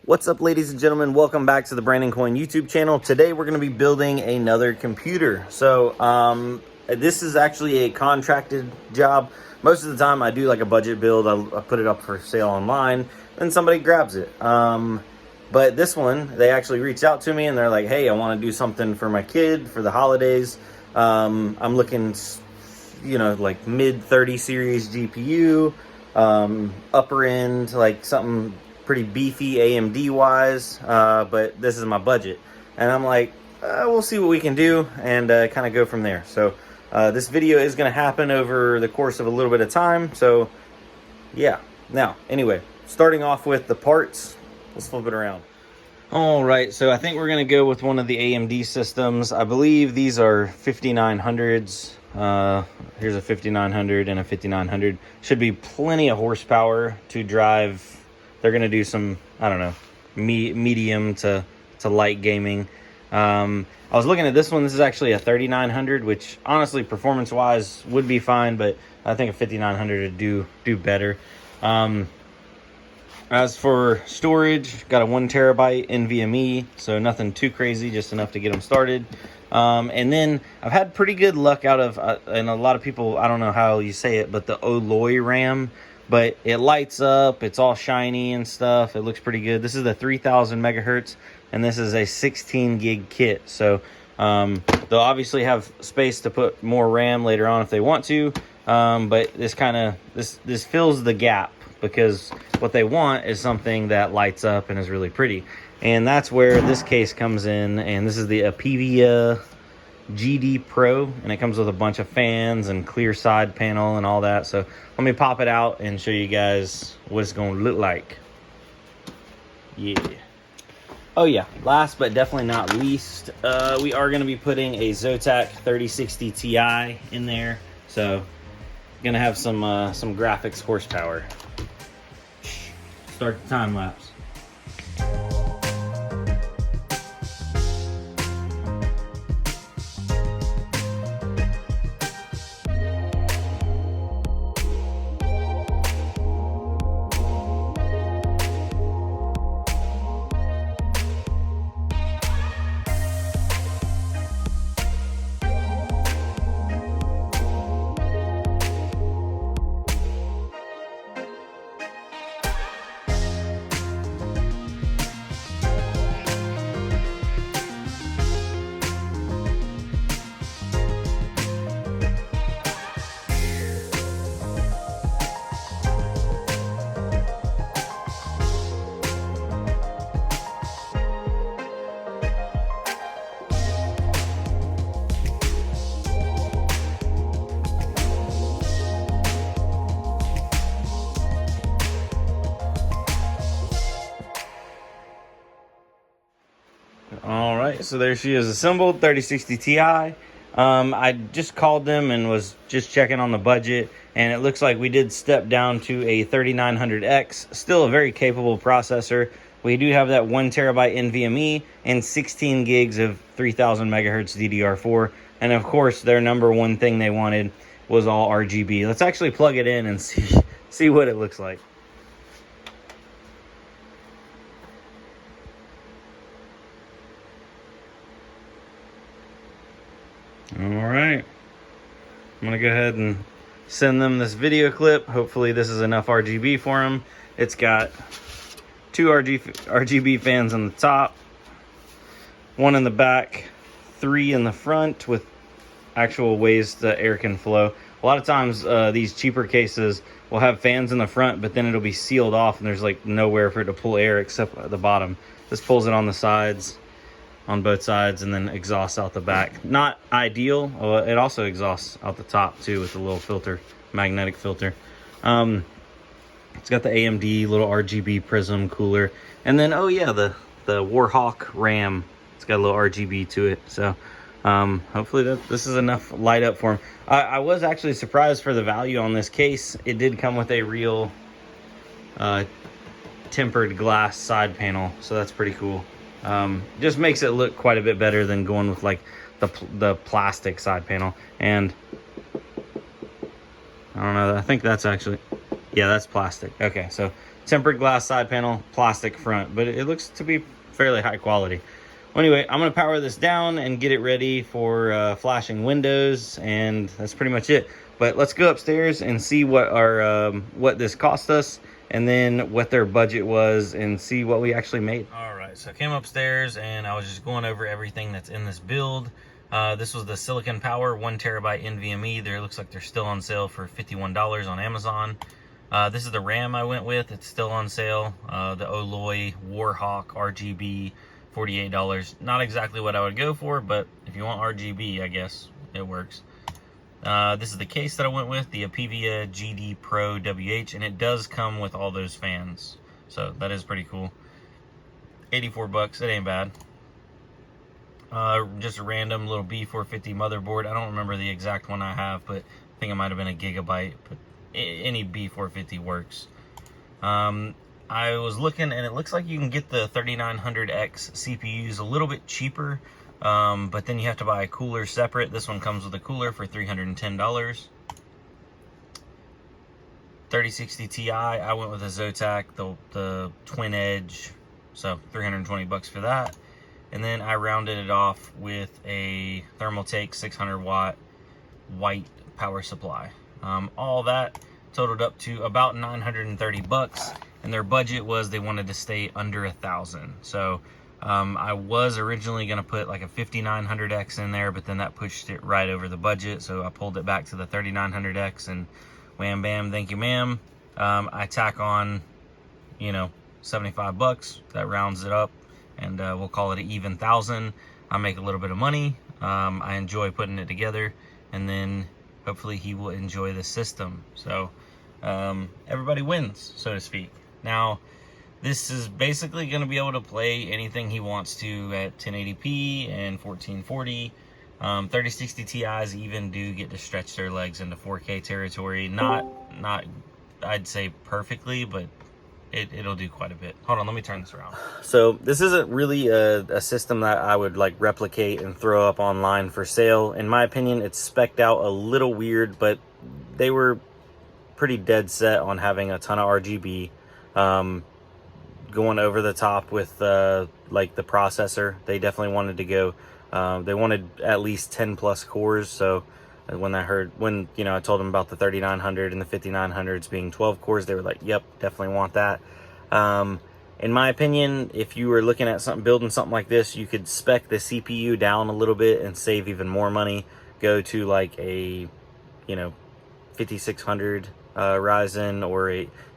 What's up, ladies and gentlemen? Welcome back to the Brandon Coin YouTube channel. Today we're going to be building another computer. So this is actually a contracted job. Most of the time I do like a budget build. I put it up for sale online and somebody grabs it. But this one, they actually reached out to me and they're like, hey, I want to do something for my kid for the holidays. I'm looking, you know, like mid 30 series GPU, upper end, like something pretty beefy AMD wise, but this is my budget. And I'm like, we'll see what we can do and kind of go from there. So this video is going to happen over the course of a little bit of time. So yeah. Now, anyway, starting off with the parts, let's flip it around. All right, so I think we're going to go with one of the AMD systems. I believe these are 5900s. Here's a 5900 and a 5900. Should be plenty of horsepower to drive. They're going to do some, I don't know, medium to light gaming. I was looking at this one. This is actually a 3900, which honestly, performance-wise, would be fine, but I think a 5900 would do better. As for storage, got a 1 terabyte NVMe, so nothing too crazy, just enough to get them started. And then I've had pretty good luck out of, and a lot of people, I don't know how you say it, but the Alloy RAM. But it lights up, it's all shiny and stuff. It looks pretty good. This is the 3000 megahertz, and this is a 16 gig kit. So they'll obviously have space to put more RAM later on if they want to. But this fills the gap, because what they want is something that lights up and is really pretty. And that's where this case comes in. And this is the Apevia GD Pro, and it comes with a bunch of fans and clear side panel and all that. So let me pop it out and show you guys what it's going to look like. Yeah. Oh yeah, last but definitely not least, we are going to be putting a Zotac 3060 Ti in there. So gonna have some graphics horsepower. Start the time lapse. All right, so there she is assembled, 3060 Ti. I just called them and was just checking on the budget, and it looks like we did step down to a 3900X, still a very capable processor. We do have that 1 terabyte NVMe and 16 gigs of 3000 megahertz DDR4. And of course, their number one thing they wanted was all RGB. Let's actually plug it in and see what it looks like. All right, I'm gonna go ahead and send them this video clip. Hopefully this is enough RGB for them. It's got 2 RGB fans on the top, 1 in the back, 3 in the front with actual ways the air can flow. A lot of times these cheaper cases will have fans in the front, but then it'll be sealed off and there's like nowhere for it to pull air except at the bottom. This pulls it on the sides, on both sides, and then exhausts out the back. Not ideal. It also exhausts out the top too with a little filter, magnetic filter. It's got the AMD little RGB prism cooler, and then oh yeah, the Warhawk RAM. It's got a little RGB to it. So hopefully this is enough light up for them. I was actually surprised for the value on this case. It did come with a real tempered glass side panel, so that's pretty cool. Just makes it look quite a bit better than going with like the plastic side panel. And I don't know, I think that's actually, yeah, that's plastic. Okay, so tempered glass side panel, plastic front, but it looks to be fairly high quality. Well, anyway, I'm gonna power this down and get it ready for flashing windows, and that's pretty much it. But let's go upstairs and see what our what this cost us, and then what their budget was, and see what we actually made. All right, so I came upstairs and I was just going over everything that's in this build. This was the Silicon Power 1 terabyte NVMe. There looks like they're still on sale for $51 on Amazon. This is the RAM I went with. It's still on sale. The Oloy Warhawk RGB, $48. Not exactly what I would go for, but if you want RGB, I guess it works. This is the case that I went with, the Apivia GD Pro WH, and it does come with all those fans. So that is pretty cool. 84 bucks, it ain't bad. Just a random little B450 motherboard. I don't remember the exact one I have, but I think it might have been a gigabyte, but any B450 works. I was looking, and it looks like you can get the 3900X CPUs a little bit cheaper, but then you have to buy a cooler separate. This one comes with a cooler for $310. 3060 Ti, I went with a Zotac, the twin edge, so 320 bucks for that. And then I rounded it off with a Thermaltake 600 watt white power supply. All that totaled up to about 930 bucks, and their budget was they wanted to stay under 1,000. So I was originally going to put like a 5900X in there, but then that pushed it right over the budget, so I pulled it back to the 3900X, and wham bam, thank you ma'am. I tack on, you know, 75 bucks. That rounds it up, and we'll call it an even 1,000. I make a little bit of money. I enjoy putting it together, and then hopefully he will enjoy the system. So everybody wins, so to speak. Now, this is basically going to be able to play anything he wants to at 1080p and 1440. 3060 Ti's even do get to stretch their legs into 4K territory. Not I'd say perfectly, but it'll do quite a bit. Hold on, let me turn this around. So this isn't really a system that I would like replicate and throw up online for sale. In my opinion, it's spec'd out a little weird, but they were pretty dead set on having a ton of RGB, going over the top with like the processor. They definitely wanted to go, they wanted at least 10 plus cores. So when you know, I told them about the 3900 and the 5900s being 12 cores, they were like, yep, definitely want that. In my opinion, if you were looking at building something like this, you could spec the CPU down a little bit and save even more money. Go to like a, you know, 5600 Ryzen, or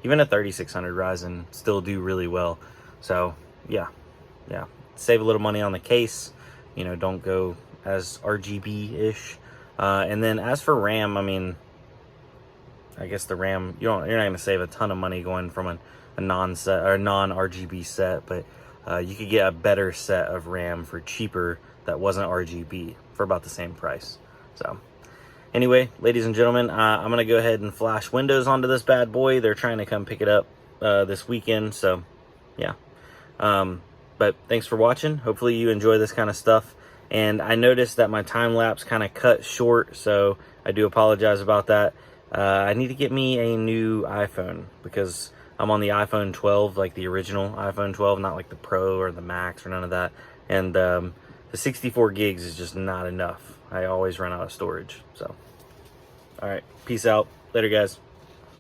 even a 3600 Ryzen, still do really well. So yeah, save a little money on the case. You know, don't go as RGB-ish. And then as for RAM, I mean, I guess the RAM, you're not going to save a ton of money going from a non-set or non-RGB set, but you could get a better set of RAM for cheaper that wasn't RGB for about the same price. So anyway, ladies and gentlemen, I'm going to go ahead and flash windows onto this bad boy. They're trying to come pick it up this weekend, so yeah. But thanks for watching. Hopefully you enjoy this kind of stuff. And I noticed that my time lapse kind of cut short, so I do apologize about that. I need to get me a new iPhone, because I'm on the iPhone 12, like the original iPhone 12, not like the Pro or the Max or none of that. And the 64 gigs is just not enough. I always run out of storage. So, all right, peace out. Later, guys.